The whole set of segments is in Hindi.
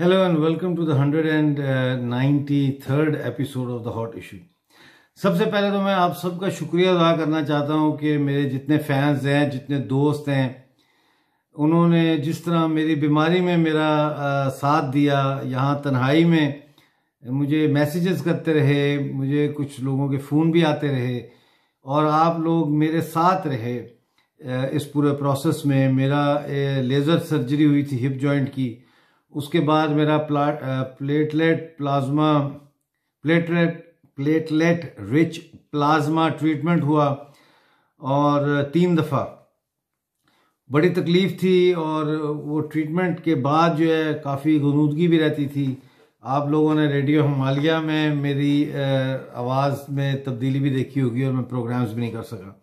Hello and welcome to the 193rd episode of the Hot Issue। सबसे पहले तो मैं आप सबका शुक्रिया अदा करना चाहता हूं कि मेरे जितने फैंस हैं, जितने दोस्त हैं, उन्होंने जिस तरह मेरी बीमारी में मेरा साथ दिया, यहाँ तन्हाई में मुझे मैसेजेस करते रहे, मुझे कुछ लोगों के फ़ोन भी आते रहे और आप लोग मेरे साथ रहे इस पूरे प्रोसेस में। मेरा लेज़र सर्जरी हुई थी हिप जॉइंट की, उसके बाद मेरा प्लेटलेट रिच प्लाज्मा ट्रीटमेंट हुआ और 3 दफ़ा। बड़ी तकलीफ़ थी और वो ट्रीटमेंट के बाद जो है काफ़ी गुनूदगी भी रहती थी। आप लोगों ने रेडियो हिमालय में मेरी आवाज़ में तब्दीली भी देखी होगी और मैं प्रोग्राम्स भी नहीं कर सका।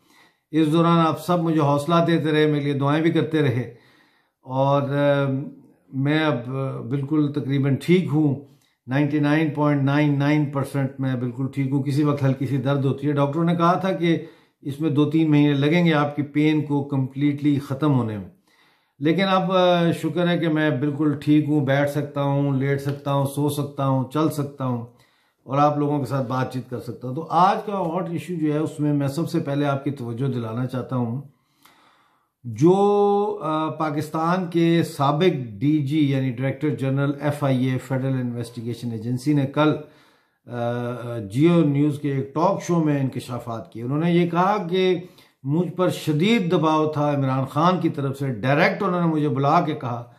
इस दौरान आप सब मुझे हौसला देते रहे, मेरे लिए दुआएं भी करते रहे और मैं अब बिल्कुल तकरीबन ठीक हूँ। 99.99% मैं बिल्कुल ठीक हूँ। किसी वक्त हल्की सी दर्द होती है। डॉक्टरों ने कहा था कि इसमें 2-3 महीने लगेंगे आपकी पेन को कम्प्लीटली ख़त्म होने में, लेकिन अब शुक्र है कि मैं बिल्कुल ठीक हूँ। बैठ सकता हूँ, लेट सकता हूँ, सो सकता हूँ, चल सकता हूँ और आप लोगों के साथ बातचीत कर सकता हूँ। तो आज का हॉट इशू जो है उसमें मैं सबसे पहले आपकी तवज्जो दिलाना चाहता हूँ। जो पाकिस्तान के साबिक डीजी यानी director general FIA federal investigation agency ने कल जियो न्यूज़ के एक टॉक शो में इंकशाफात किए। उन्होंने ये कहा कि मुझ पर शदीद दबाव था इमरान खान की तरफ से। डायरेक्ट उन्होंने मुझे बुला के कहा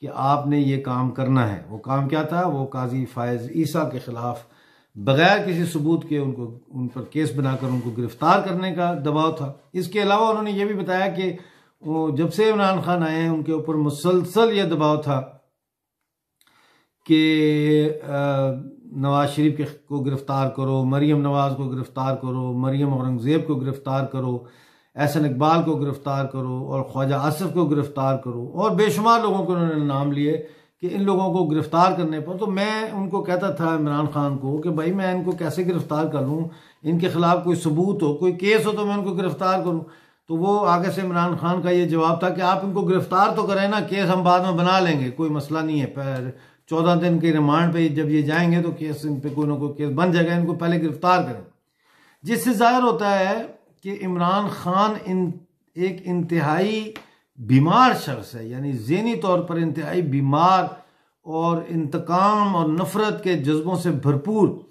कि आपने ये काम करना है। वो काम क्या था? वो काजी फायज ईसा के खिलाफ बगैर किसी सबूत के उन पर केस बनाकर उनको गिरफ्तार करने का दबाव था। इसके अलावा उन्होंने ये भी बताया कि वो जब से इमरान खान आए हैं उनके ऊपर मुसलसल ये दबाव था कि नवाज शरीफ को गिरफ्तार करो, मरियम नवाज को गिरफ्तार करो, मरियम औरंगज़ेब को गिरफ्तार करो, एहसन इकबाल को गिरफ्तार करो और ख्वाजा आसिफ को गिरफ्तार करो और बेशुमार लोगों के उन्होंने नाम लिए कि इन लोगों को गिरफ्तार करने पर। तो मैं उनको कहता था इमरान खान को कि भाई मैं इनको कैसे गिरफ्तार कर लूँ, इनके खिलाफ कोई सबूत हो, कोई केस हो तो मैं उनको गिरफ्तार करूँ। तो वो आगे से इमरान खान का ये जवाब था कि आप इनको गिरफ्तार तो करें ना, केस हम बाद में बना लेंगे, कोई मसला नहीं है। 14 दिन के रिमांड पे जब ये जाएंगे तो केस इन पे कोई ना कोई केस बन जाएगा, इनको पहले गिरफ्तार करें। जिससे जाहिर होता है कि इमरान खान एक इंतहाई बीमार शख्स है, यानी ज़हनी तौर पर इंतहाई बीमार और इंतकाम और नफरत के जज्बों से भरपूर।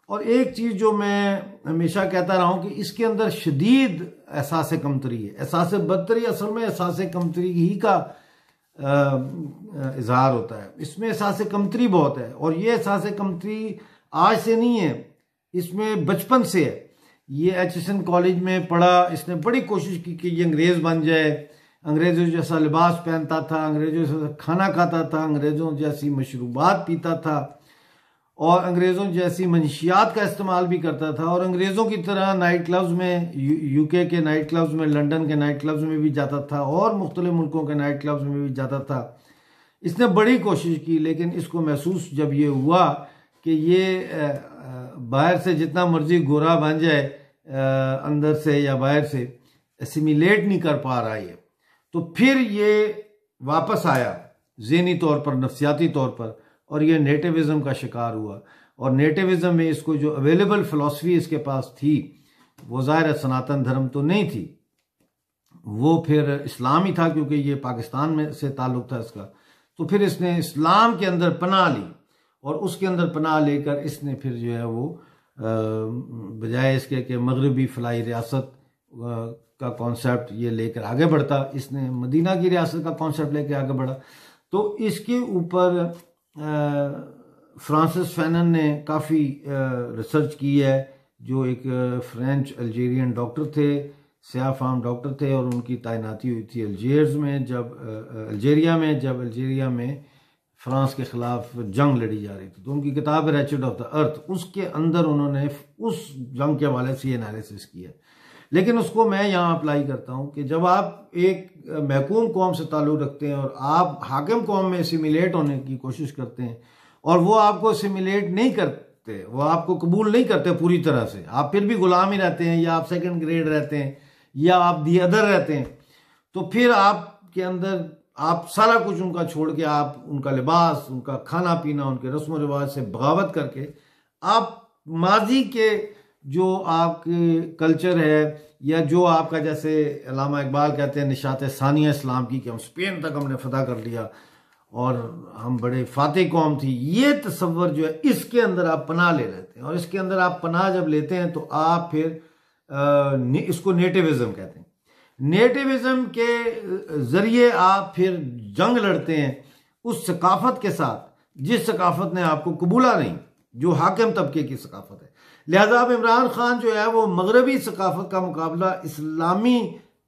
और एक चीज़ जो मैं हमेशा कहता रहा हूँ कि इसके अंदर शदीद एहसास कमतरी है। एहसास बदतरी असल में एहसास कमतरी ही का इजहार होता है। इसमें एहसास कमतरी बहुत है और ये एहसास कमतरी आज से नहीं है, इसमें बचपन से है। ये HSN कॉलेज में पढ़ा, इसने बड़ी कोशिश की कि ये अंग्रेज़ बन जाए, अंग्रेज़ों जैसा लिबास पहनता था, अंग्रेज़ों जैसा खाना खाता था, अंग्रेज़ों जैसी मशरूबात पीता था और अंग्रेज़ों जैसी मंशियात का इस्तेमाल भी करता था और अंग्रेज़ों की तरह नाइट क्लब्स में, UK के नाइट क्लब्स में, लंदन के नाइट क्लब्स में भी जाता था और मुख्तलिफ मुल्कों के नाइट क्लब्स में भी जाता था। इसने बड़ी कोशिश की, लेकिन इसको महसूस जब ये हुआ कि ये बाहर से जितना मर्जी गोरा बन जाए, अंदर से या बाहर से एसिमिलेट नहीं कर पा रहा है, तो फिर ये वापस आया ज़हनी तौर पर, नफ्सियाती तौर पर, और ये नेटिविज़म का शिकार हुआ। और नेटिविज़म में इसको जो अवेलेबल फ़िलासफ़ी इसके पास थी वो ज़ाहिर सनातन धर्म तो नहीं थी, वो फिर इस्लाम ही था, क्योंकि ये पाकिस्तान में से ताल्लुक़ था इसका। तो फिर इसने इस्लाम के अंदर पनाह ली और उसके अंदर पनाह लेकर इसने फिर जो है वो बजाय इसके कि मगरबी फ़लाई रियासत का कॉन्सेप्ट ये लेकर आगे बढ़ता, इसने मदीना की रियासत का कॉन्सेप्ट लेकर आगे बढ़ा। तो इसके ऊपर फ्रांसिस फैनन ने काफ़ी रिसर्च की है, जो एक फ्रेंच अल्जीरियन डॉक्टर थे, स्याह फाम डॉक्टर थे और उनकी तैनाती हुई थी अल्जीरिया में फ्रांस के ख़िलाफ़ जंग लड़ी जा रही थी। तो उनकी किताब है रैचेट ऑफ द अर्थ, उसके अंदर उन्होंने उस जंग के हवाले से एनालिसिस किया। लेकिन उसको मैं यहाँ अप्लाई करता हूँ कि जब आप एक महकूम कौम से ताल्लुक़ रखते हैं और आप हाकिम कौम में सिमिलेट होने की कोशिश करते हैं और वो आपको सिमिलेट नहीं करते, वो आपको कबूल नहीं करते पूरी तरह से, आप फिर भी गुलाम ही रहते हैं या आप सेकंड ग्रेड रहते हैं या आप दी अदर रहते हैं, तो फिर आपके अंदर आप सारा कुछ उनका छोड़ के, आप उनका लिबास, उनका खाना पीना, उनके रस्म व रिवाज से बगावत करके आप माजी के जो आपके कल्चर है, या जो आपका, जैसे अल्लामा इकबाल कहते हैं निशात सानिया इस्लाम की, कि हम स्पेन तक हमने फतह कर लिया और हम बड़े फातेह कौम थी, ये तस्वर जो है इसके अंदर आप पनाह ले लेते हैं। और इसके अंदर आप पनाह जब लेते हैं तो आप फिर इसको नेटिविज्म कहते हैं। नेटिविज्म के जरिए आप फिर जंग लड़ते हैं उस सकाफत के साथ जिस सकाफत ने आपको कबूला नहीं, जो हाकिम तबके की सकाफत है। लिहाजा अब इमरान खान जो है वो मगरबी सकाफत का मुकाबला इस्लामी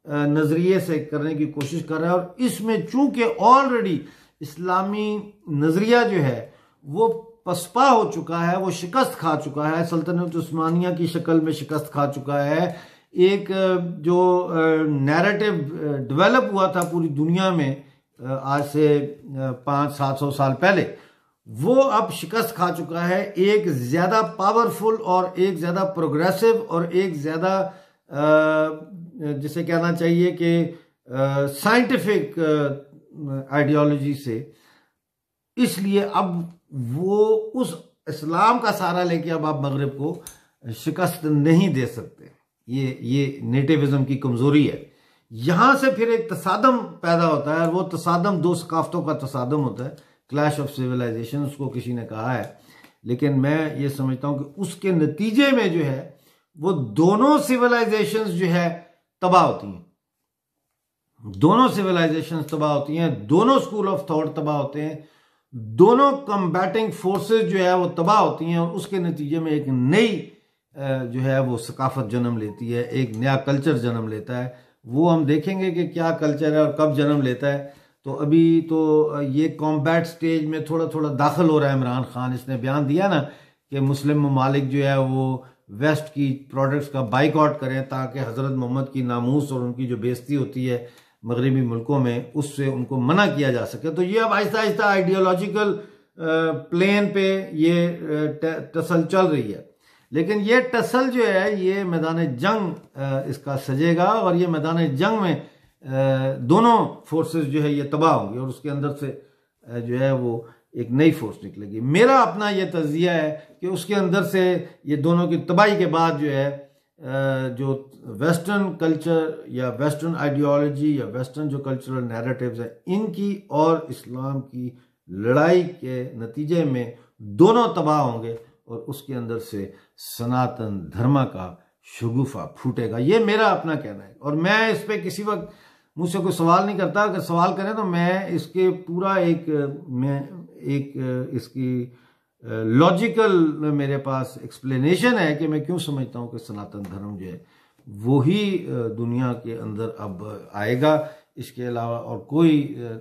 नज़रिए से करने की कोशिश कर रहा है। और इसमें चूंकि ऑलरेडी इस्लामी नज़रिया जो है वो पसपा हो चुका है, वो शिकस्त खा चुका है, सल्तनत उस्मानिया की शक्ल में शिकस्त खा चुका है। एक जो नैरेटिव डेवलप हुआ था पूरी दुनिया में आज से 500-700 साल पहले, वो अब शिकस्त खा चुका है। एक ज़्यादा पावरफुल और एक ज़्यादा प्रोग्रेसिव और एक ज़्यादा जिसे कहना चाहिए कि साइंटिफिक आइडियोलॉजी से। इसलिए अब वो उस इस्लाम का सहारा लेके अब आप मगरिब को शिकस्त नहीं दे सकते। ये नेटिविज्म की कमजोरी है। यहां से फिर एक तसादम पैदा होता है, और वो तसादम दो सकाफतों का तसादम होता है, क्लैश ऑफ सिविलाइजेशन उसको किसी ने कहा है। लेकिन मैं ये समझता हूं कि उसके नतीजे में जो है वो दोनों सिविलाइजेशंस जो है तबाह होती हैं, दोनों सिविलाइजेशंस तबाह होती हैं, दोनों स्कूल ऑफ थॉट तबाह होते हैं, दोनों कम्बैटिंग फोर्सेस जो है वो तबाह होती हैं। और उसके नतीजे में एक नई जो है वो सकाफत जन्म लेती है, एक नया कल्चर जन्म लेता है। वो हम देखेंगे कि क्या कल्चर है और कब जन्म लेता है। तो अभी तो ये कॉम्बैट स्टेज में थोड़ा थोड़ा दाखिल हो रहा है इमरान खान। इसने बयान दिया ना कि मुस्लिम ममालिक जो है वो वेस्ट की प्रोडक्ट्स का बाइकआउट करें ताकि हज़रत मोहम्मद की नामूस और उनकी जो बेइज्जती होती है मगरबी मुल्कों में उससे उनको मना किया जा सके। तो ये अब आहिस्ता आहिस्ता आइडियोलॉजिकल प्लेन पे ये टसल चल रही है। लेकिन ये टसल जो है ये मैदान जंग इसका सजेगा, और ये मैदान जंग में दोनों फोर्सेस जो है ये तबाह होंगे और उसके अंदर से जो है वो एक नई फोर्स निकलेगी। मेरा अपना ये तज़िया है कि उसके अंदर से ये दोनों की तबाही के बाद जो है जो वेस्टर्न कल्चर या वेस्टर्न आइडियोलॉजी या वेस्टर्न जो कल्चरल नैरेटिव्स है इनकी और इस्लाम की लड़ाई के नतीजे में दोनों तबाह होंगे और उसके अंदर से सनातन धर्म का शगुफा फूटेगा। ये मेरा अपना कहना है। और मैं इस पे किसी वक्त मुझसे कोई सवाल नहीं करता। अगर सवाल करें तो मैं इसके पूरा इसकी लॉजिकल मेरे पास एक्सप्लेनेशन है कि मैं क्यों समझता हूँ कि सनातन धर्म जो है वो ही दुनिया के अंदर अब आएगा। इसके अलावा और कोई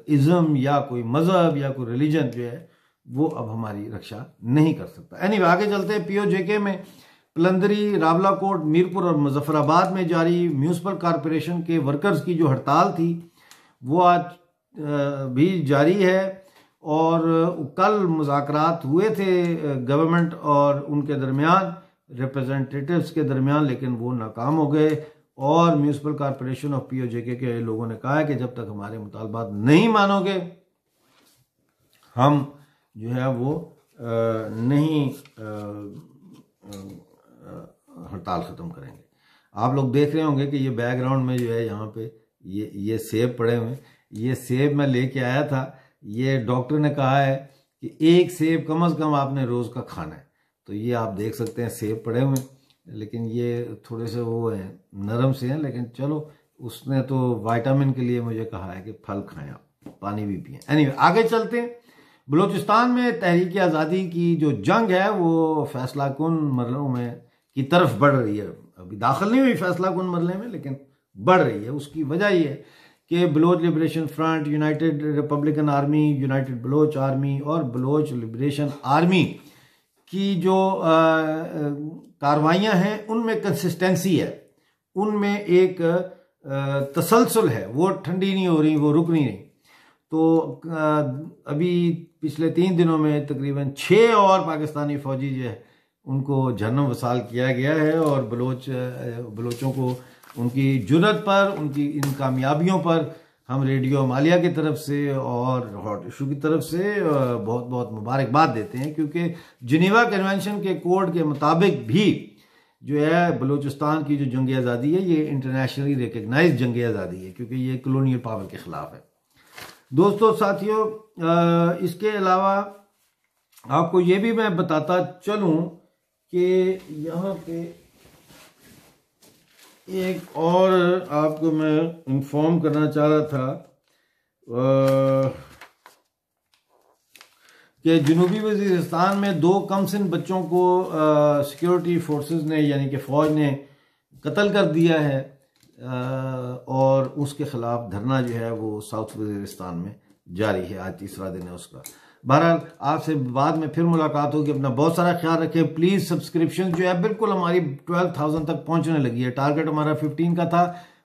इज़्म या कोई मज़हब या कोई रिलीजन जो है वो अब हमारी रक्षा नहीं कर सकता। एनीवे आगे चलते हैं। POJK में पलंदरी, रावलाकोट, मीरपुर और मुजफ्फराबाद में जारी म्यूनसिपल कॉरपोरेशन के वर्कर्स की जो हड़ताल थी वो आज भी जारी है। और कल मुज़ाकरात हुए थे गवर्नमेंट और उनके दरमियान, रिप्रेजेंटेटिव्स के दरमियान, लेकिन वो नाकाम हो गए। और म्यूनसिपल कॉरपोरेशन ऑफ POJK के लोगों ने कहा है कि जब तक हमारे मुतालबात नहीं मानोगे हम जो है वो नहीं हड़ताल ख़त्म करेंगे। आप लोग देख रहे होंगे कि ये बैकग्राउंड में जो है यहाँ पे ये सेब पड़े हुए हैं। ये सेब मैं लेके आया था। ये डॉक्टर ने कहा है कि एक सेब कम से कम आपने रोज़ का खाना है। तो ये आप देख सकते हैं सेब पड़े हुए हैं, लेकिन ये थोड़े से वो हैं, नरम से हैं। लेकिन चलो, उसने तो विटामिन के लिए मुझे कहा है कि फल खाएं, आप पानी भी पिएं। एनीवे आगे चलते हैं। बलूचिस्तान में तहरीक आज़ादी की जो जंग है वो फैसला कुन मरलों में की तरफ बढ़ रही है। अभी दाखिल नहीं हुई फैसला कुन मरले में, लेकिन बढ़ रही है। उसकी वजह ये है कि Baloch Liberation Front, United Republican Army, United Baloch Army और बलोच लिबरेशन आर्मी की जो कार्रवाइयाँ हैं उनमें कंसिस्टेंसी है, उनमें एक तसलसल है। वो ठंडी नहीं हो रही, वो रुक नहीं रही। तो अभी पिछले 3 दिनों में तकरीबन 6 और पाकिस्तानी फौजी जो है उनको जहन्नम वसाल किया गया है। और बलोचों को उनकी जुर्रत पर, उनकी इन कामयाबियों पर हम रेडियो हिमालय की तरफ से और हॉट इशू की तरफ से बहुत बहुत मुबारकबाद देते हैं, क्योंकि जिनेवा कन्वेंशन के कोड के मुताबिक भी जो है बलूचिस्तान की जो जंग आज़ादी है ये इंटरनेशनली रिकग्नाइज जंग आज़ादी है, क्योंकि ये कॉलोनियल पावर के खिलाफ है। दोस्तों साथियों, इसके अलावा आपको ये भी मैं बताता चलूं कि यहाँ पे एक और आपको मैं इन्फॉर्म करना चाह रहा था कि जनूबी वज़ीरिस्तान में 2 कमसिन बच्चों को सिक्योरिटी फोर्सेस ने यानी कि फ़ौज ने कत्ल कर दिया है, और उसके ख़िलाफ़ धरना जो है वो साउथ वज़ीरिस्तान में जारी है। आज तीसरा दिन है उसका। बहरहाल आपसे बाद में फिर मुलाकात होगी। अपना बहुत सारा ख्याल रखें। प्लीज़ सब्सक्रिप्शन जो है बिल्कुल हमारी 12,000 तक पहुंचने लगी है। टारगेट हमारा 15 का था।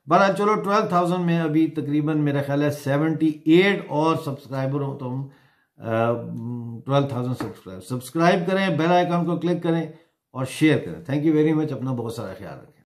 बहरहाल चलो 12,000 में अभी तकरीबन मेरा ख्याल है 78 और सब्सक्राइबर हो तो हम 12,000 सब्सक्राइब करें, बेल आइकन को क्लिक करें और शेयर करें। Thank you very much. अपना बहुत सारा ख्याल रखें।